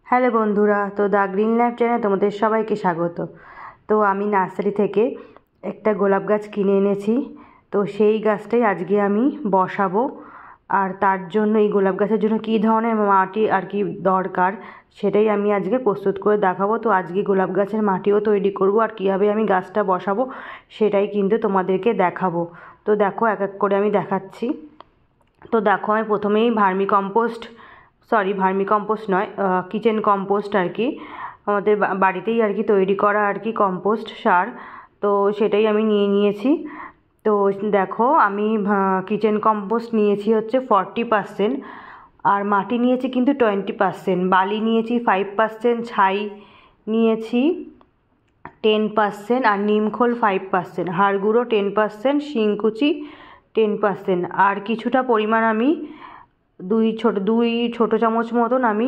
Hello বন্ধুরা, তো the green life চ্যানেলে তোমাদের সবাইকে স্বাগত। তো আমি নার্সারি থেকে একটা গোলাপ গাছ কিনে এনেছি। তো সেই গাছটাই আজকে আমি বসাবো। আর তার জন্য এই গোলাপ গাছের জন্য কী ধরনের মাটি আর কি দরকার সেটাই আমি আজকে প্রস্তুত করে দেখাবো। তো আজকে গোলাপ গাছের মাটিও তৈরি করব, আর কীভাবে আমি গাছটা বসাবো সেটাই কিন্তু তোমাদেরকে দেখাবো। তো দেখো, এক এক করে আমি দেখাচ্ছি। তো দেখো, আমি প্রথমেই ভার্মি কম্পোস্ট নয়, কিচেন কম্পোস্ট আর কি, আমাদের বাড়িতেই আর কি তৈরি করা আর কি কম্পোস্ট সার, তো সেটাই আমি নিয়ে নিয়েছি। তো দেখো, আমি কিচেন কম্পোস্ট নিয়েছি হচ্ছে 40%, আর মাটি নিয়েছি কিন্তু 20%, বালি নিয়েছি 5%, ছাই নিয়েছি 10%, আর নিমখোল 5%, হাড় গুঁড়ো 10%, শিংকুচি 10%, আর কিছুটা পরিমাণ আমি দুই ছোটো চামচ মতন আমি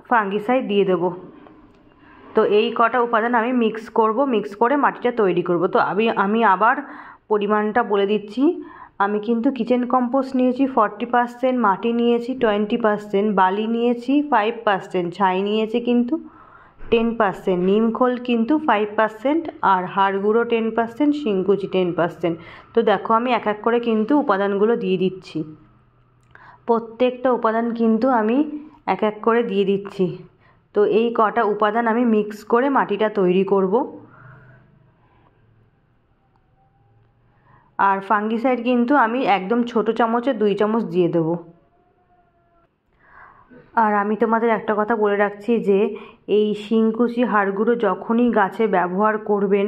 ফাঙ্গিসাইড দিয়ে দেবো। তো এই কটা উপাদান আমি মিক্স করে মাটিটা তৈরি করব। তো আমি আবার পরিমাণটা বলে দিচ্ছি। আমি কিন্তু কিচেন কম্পোস্ট নিয়েছি 40%, মাটি নিয়েছি 20%, বালি নিয়েছি 5%, ছাই নিয়েছি কিন্তু 10%, নিমখোল কিন্তু 5%, আর হাড় গুঁড়ো 10%, শিংকুচি 10%। তো দেখো, আমি এক এক করে কিন্তু উপাদানগুলো দিয়ে দিচ্ছি। প্রত্যেকটা উপাদান কিন্তু আমি এক এক করে দিয়ে দিচ্ছি। তো এই কটা উপাদান আমি মিক্স করে মাটিটা তৈরি করব। আর ফাঙ্গিসাইড কিন্তু আমি একদম ছোটো চামচে 2 চামচ দিয়ে দেবো। আর আমি তোমাদের একটা কথা বলে রাখছি যে এই শিংকুচি হাড় গুঁড়ো যখনই গাছে ব্যবহার করবেন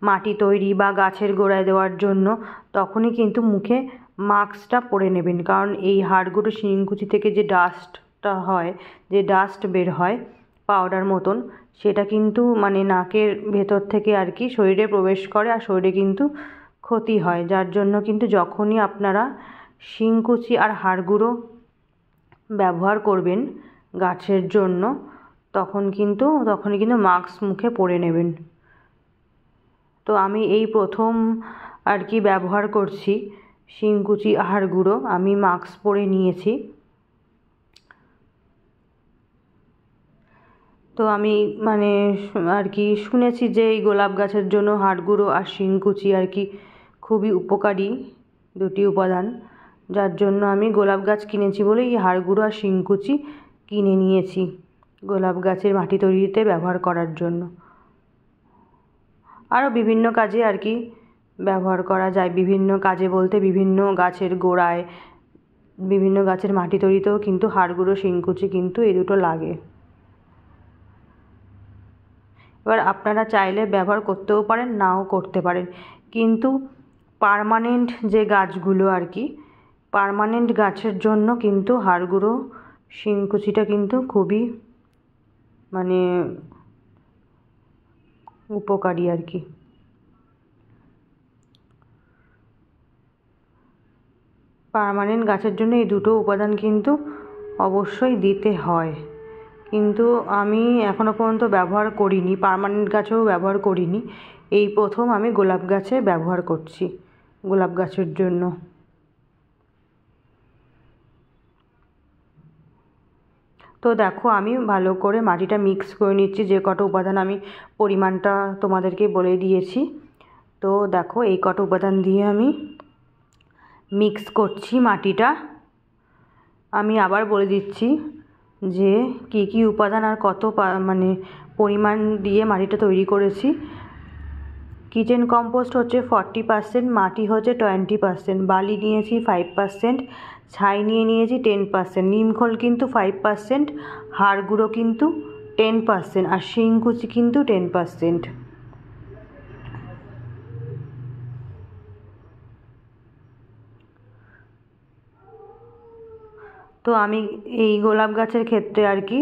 মাটি তৈরি বা গাছের গোড়ায় দেওয়ার জন্য, তখনই কিন্তু মুখে মাস্কটা পরে নেবেন। কারণ এই হাড় গুঁড়ো শিংকুচি থেকে যে ডাস্ট বের হয় পাউডার মতন, সেটা কিন্তু মানে নাকের ভেতর থেকে আর কি শরীরে প্রবেশ করে, আর শরীরে কিন্তু ক্ষতি হয়। যার জন্য কিন্তু যখনই আপনারা শিংকুচি আর হাড় গুঁড়ো ব্যবহার করবেন গাছের জন্য, তখনই কিন্তু মাস্ক মুখে পরে নেবেন। তো আমি এই প্রথম আর কি ব্যবহার করছি শিংকুচি হাড় গুঁড়ো, আমি মাস্ক পরে নিয়েছি। তো আমি মানে আর কি শুনেছি যে এই গোলাপ গাছের জন্য হাড় গুঁড়ো আর শিংকুচি আর কি খুবই উপকারী দুটি উপাদান। যার জন্য আমি গোলাপ গাছ কিনেছি বলে এই হাড় গুঁড়ো আর শিংকুচি কিনে নিয়েছি গোলাপ গাছের মাটি তৈরিতে ব্যবহার করার জন্য। আরও বিভিন্ন কাজে আর কি ব্যবহার করা যায়। বিভিন্ন কাজে বলতে বিভিন্ন গাছের গোড়ায়, বিভিন্ন গাছের মাটি তৈরিতেও কিন্তু হাড় গুঁড়ো শিংকুচি কিন্তু এই দুটো লাগে। এবার আপনারা চাইলে ব্যবহার করতেও পারেন, নাও করতে পারেন, কিন্তু পার্মানেন্ট যে গাছগুলো আর কি, পার্মানেন্ট গাছের জন্য কিন্তু হাড় গুঁড়ো শিংকুচিটা কিন্তু খুবই মানে উপকারী আর কি। পার্মানেন্ট গাছের জন্য এই দুটো উপাদান কিন্তু অবশ্যই দিতে হয়। কিন্তু আমি এখনও পর্যন্ত ব্যবহার করিনি, পার্মানেন্ট গাছেও ব্যবহার করিনি, এই প্রথম আমি গোলাপ গাছে ব্যবহার করছি গোলাপ গাছের জন্য। তো দেখো, আমি ভালো করে মাটিটা মিক্স করে নিচ্ছি। যে কটা উপাদান আমি পরিমাণটা তোমাদেরকে বলে দিয়েছি, তো দেখো এই কটা উপাদান দিয়ে আমি মিক্স করছি মাটিটা। আমি আবার বলে দিচ্ছি যে কি কি উপাদান আর কত মানে পরিমাণ দিয়ে মাটিটা তৈরি করেছি। কিচেন কম্পোস্ট হচ্ছে 40%, মাটি হচ্ছে 20%, বালি নিয়েছি 5%, ছাই নিয়েছি 10%, নিমখোল কিন্তু 5%, হাড় গুঁড়ো কিন্তু 10%, আর শিংকুচি কিন্তু 10%। তো আমি এই গোলাপ গাছের ক্ষেত্রে আর কি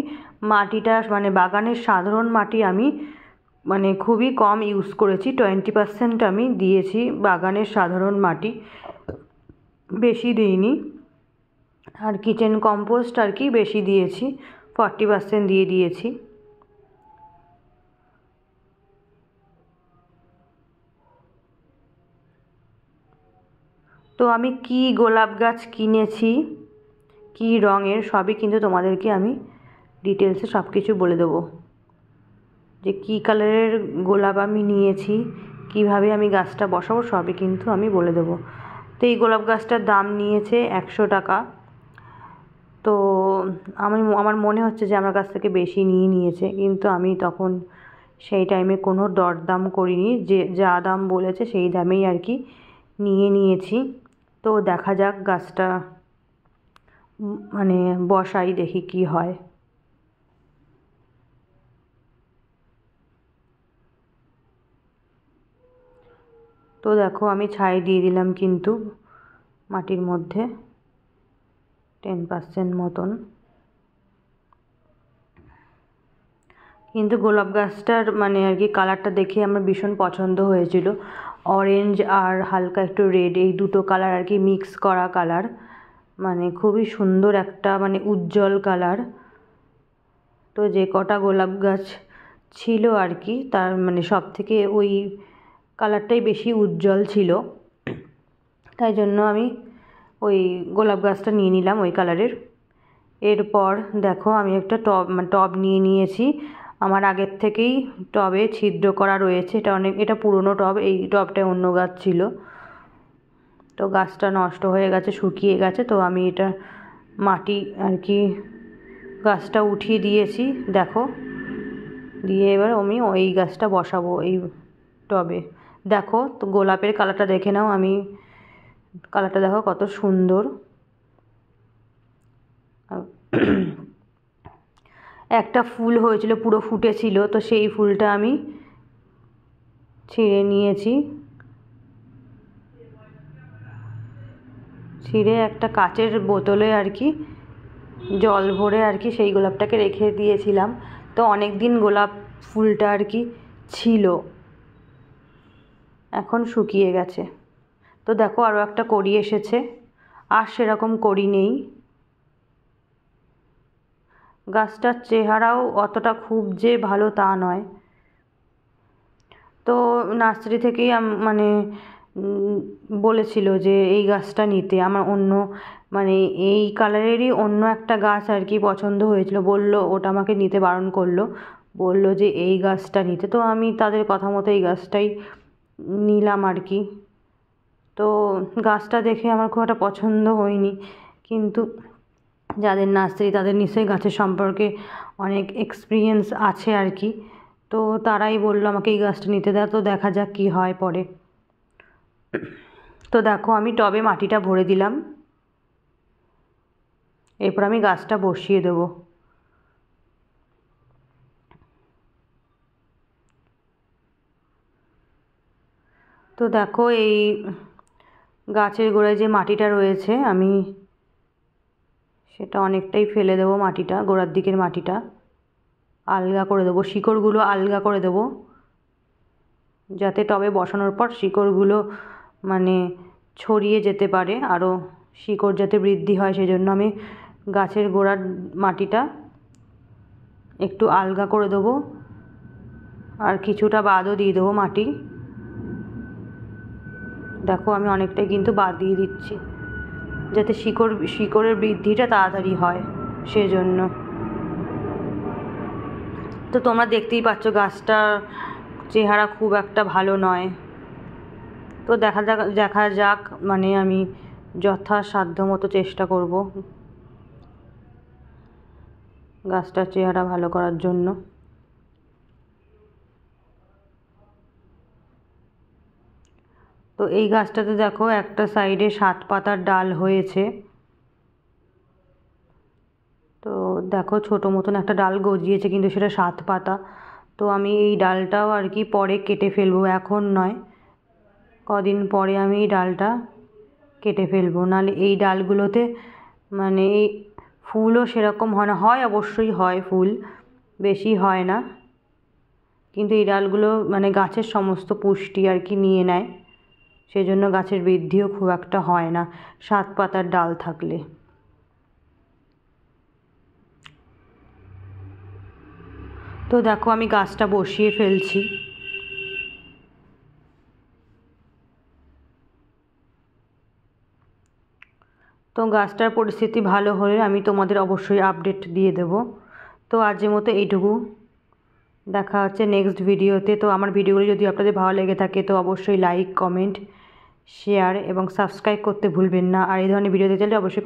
মাটিটা মানে বাগানের সাধারণ মাটি আমি মানে খুবই কম ইউজ করেছি, 20% আমি দিয়েছি বাগানের সাধারণ মাটি, বেশি দিইনি। আর কিচেন কম্পোস্ট আর কি বেশি দিয়েছি, 40% দিয়ে দিয়েছি। তো আমি কি গোলাপ গাছ কিনেছি, কি রঙের, সবই কিন্তু তোমাদেরকে আমি ডিটেলসে সব কিছু বলে দেবো, যে কী কালারের গোলাপ আমি নিয়েছি, কিভাবে আমি গাছটা বসাবো সবই কিন্তু আমি বলে দেবো। তো এই গোলাপ গাছটার দাম নিয়েছে 100 টাকা। তো আমার মনে হচ্ছে যে আমার কাছ থেকে বেশি নিয়েছে, কিন্তু আমি তখন সেই টাইমে কোনো দরদাম করিনি, যে যা দাম বলেছে সেই দামেই আর কি নিয়েছি। তো দেখা যাক গাছটা মানে বসাই, দেখি কি হয়। তো দেখো আমি ছাই দিয়ে দিলাম কিন্তু মাটির মধ্যে 10% মতন। কিন্তু গোলাপ গাছটার মানে আর কি কালারটা দেখে আমার ভীষণ পছন্দ হয়েছিল। অরেঞ্জ আর হালকা একটু রেড, এই দুটো কালার আর কি মিক্স করা কালার, মানে খুবই সুন্দর একটা মানে উজ্জ্বল কালার। তো যে কটা গোলাপ গাছ ছিল আর কি, তার মানে সব থেকে ওই কালারটাই বেশি উজ্জ্বল ছিল, তাই জন্য আমি ওই গোলাপ গাছটা নিয়ে নিলাম ওই কালারের। এরপর দেখো আমি একটা টব নিয়ে নিয়েছি। আমার আগের থেকেই টবে ছিদ্র করা রয়েছে, এটা পুরনো টব, এই টবটায় অন্য গাছ ছিল, তো গাছটা নষ্ট হয়ে গেছে, শুকিয়ে গেছে। তো আমি এটা মাটি আর কি গাছটা উঠিয়ে দিয়েছি দেখো, দিয়ে এবার আমি ওই গাছটা বসাবো এই টবে। দেখো তো গোলাপের কালারটা দেখে নাও, আমি কালারটা দেখো কত সুন্দর। একটা ফুল হয়েছিল, পুরো ফুটেছিল, তো সেই ফুলটা আমি ছিঁড়ে নিয়েছি, ছিঁড়ে একটা কাচের বোতলে আর কি জল ভরে আর কি সেই গোলাপটাকে রেখে দিয়েছিলাম। তো অনেক দিন গোলাপ ফুলটা আর কি ছিল, এখন শুকিয়ে গেছে। তো দেখো আরও একটা কড়ি এসেছে, আর সেরকম কড়ি নেই। গাছটার চেহারাও অতটা খুব যে ভালো তা নয়। তো নার্সারি থেকেই মানে বলেছিল যে এই গাছটা নিতে, আমার অন্য মানে এই কালারেরই অন্য একটা গাছ আর কি পছন্দ হয়েছিল, বলল ওটা আমাকে নিতে বারণ করলো, বলল যে এই গাছটা নিতে। তো আমি তাদের কথা মতো এই গাছটাই নিলাম আর কি। তো গাছটা দেখে আমার খুব একটা পছন্দ হয়নি, কিন্তু যাদের নার্সারি তাদের নিশ্চয়ই গাছের সম্পর্কে অনেক এক্সপিরিয়েন্স আছে আর কি, তো তারাই বললো আমাকে এই গাছটা নিতে দেয়। তো দেখা যাক কী হয় পরে। তো দেখো আমি টবে মাটিটা ভরে দিলাম, এরপর আমি গাছটা বসিয়ে দেবো। তো দেখো এই গাছের গোড়ায় যে মাটিটা রয়েছে আমি সেটা অনেকটাই ফেলে দেবো, মাটিটা গোড়ার দিকের মাটিটা আলগা করে দেবো, শিকড়গুলো আলগা করে দেবো, যাতে টবে বসানোর পর শিকড়গুলো মানে ছড়িয়ে যেতে পারে, আরও শিকড় যাতে বৃদ্ধি হয় সেজন্য আমি গাছের গোড়ার মাটিটা একটু আলগা করে দেবো, আর কিছুটা বাদও দিয়ে দেবো মাটি। দেখো আমি অনেকটাই কিন্তু বাদ দিয়ে দিচ্ছি, যাতে শিকড়ের বৃদ্ধিটা তাড়াতাড়ি হয় সেজন্য। তো তোমরা দেখতেই পাচ্ছ গাছটা চেহারা খুব একটা ভালো নয়। তো দেখা যাক মানে আমি যথাসাধ্য মতো চেষ্টা করব গাছটার চেহারা ভালো করার জন্য। তো এই গাছটাতে দেখো একটা সাইডে 7 পাতার ডাল হয়েছে। তো দেখো ছোটো মতন একটা ডাল গজিয়েছে, কিন্তু সেটা 7 পাতা। তো আমি এই ডালটাও আর কি পরে কেটে ফেলবো, এখন নয়, কদিন পরে আমি এই ডালটা কেটে ফেলবো, নাহলে এই ডালগুলোতে মানে এই ফুলও সেরকম হয় না, হয় অবশ্যই হয় ফুল, বেশি হয় না, কিন্তু এই ডালগুলো মানে গাছের সমস্ত পুষ্টি আর কি নিয়ে নেয়, সেজন্য গাছের বৃদ্ধিও খুব একটা হয় না 7 পাতার ডাল থাকলে। তো দেখো আমি গাছটা বসিয়ে ফেলছি। তো গাছটার পরিস্থিতি ভালো হলে আমি তোমাদের অবশ্যই আপডেট দিয়ে দেব। তো আজকের মতো এইটুকু, দেখা হচ্ছে নেক্সট ভিডিওতে। তো আমার ভিডিওগুলি যদি আপনাদের ভালো লেগে থাকে তো অবশ্যই লাইক, কমেন্ট, শেয়ার এবং সাবস্ক্রাইব করতে ভুলবেন না। আর এই ধরনের ভিডিও দেখতে চাইলে অবশ্যই